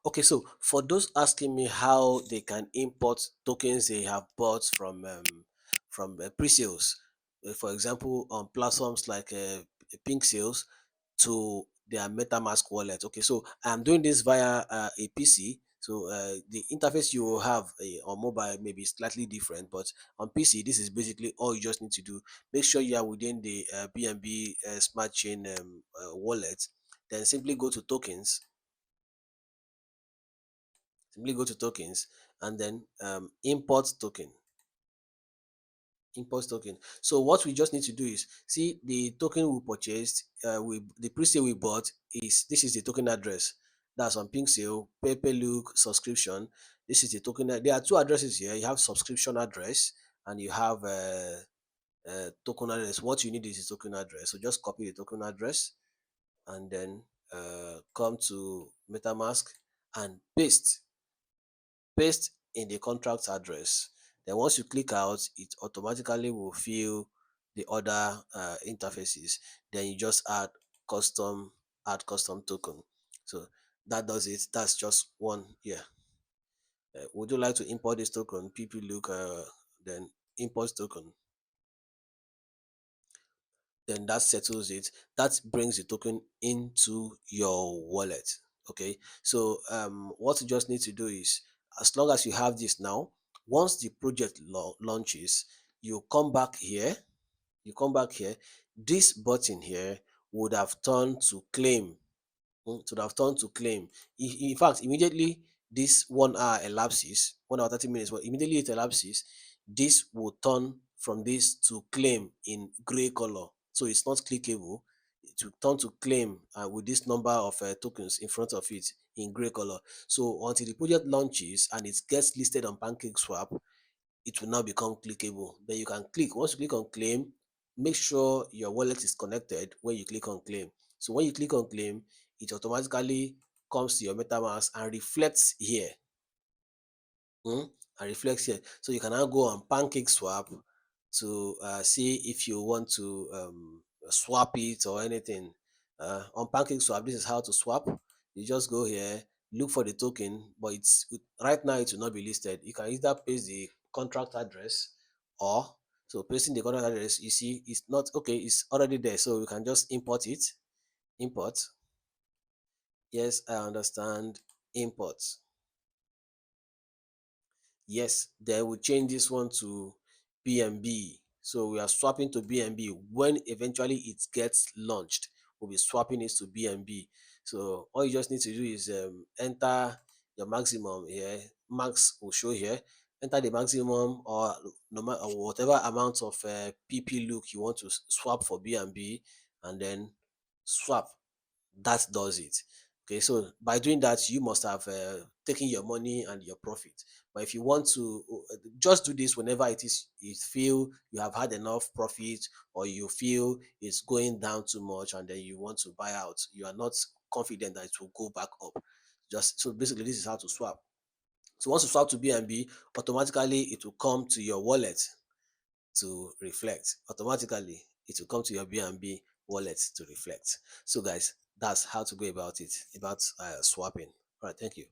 Okay, so for those asking me how they can import tokens they have bought from pre-sales, for example, on platforms like Pink Sales to their MetaMask wallet. Okay, so I'm doing this via a PC. So the interface you will have on mobile may be slightly different, but on PC, this is basically all you just need to do. Make sure you are within the BNB Smart Chain wallet. Then simply go to tokens. Simply go to tokens and then import token. Import token. So what we just need to do is see the token we purchased, we the pre-sale we bought is this is the token address. That's on Pink Sale, Look subscription. This is the token. There are two addresses here. You have subscription address and you have token address. What you need is the token address. So just copy the token address and then come to MetaMask and paste in the contract address. Then once you click out, it automatically will fill the other interfaces. Then you just add custom token. So that does it. That's just one. Yeah. Would you like to import this token? PP look then import token. Then that settles it. That brings the token into your wallet. Okay, so what you just need to do is, as long as you have this now, once the project launches, you come back here. This button here would have turned to claim. To have turned to claim. In fact, immediately this 1 hour elapses, 1 hour 30 minutes, but immediately it elapses, this will turn from this to claim in gray color. So it's not clickable. It will turn to claim with this number of tokens in front of it in gray color. So until the project launches and it gets listed on PancakeSwap, it will now become clickable. Then you can click. Once you click on claim, make sure your wallet is connected when you click on claim. So when you click on claim, it automatically comes to your MetaMask and reflects here. um and reflects here. So you can now go on PancakeSwap to see if you want to swap it or anything. On PancakeSwap, this is how to swap. You just go here, look for the token, but right now it will not be listed. You can either paste the contract address or so pasting the contract address, you see it's not okay, it's already there. So you can just import it. Import. Yes, I understand. Import. Yes, then we change this one to BNB. So we are swapping to BNB. When eventually it gets launched, we'll be swapping it to BNB. So all you just need to do is enter your maximum here. Max will show here. Enter the maximum or or whatever amount of PP look you want to swap for BNB, and then swap. That does it. Okay, so by doing that, you must have taken your money and your profit. But if you want to just do this whenever it is you feel you have had enough profit, or you feel it's going down too much and then you want to buy out, you are not confident that it will go back up. Just so basically, this is how to swap. So once you swap to BNB, automatically it will come to your wallet to reflect. Automatically, it will come to your BNB wallet to reflect. So, guys, that's how to go about it, about swapping. All right, thank you.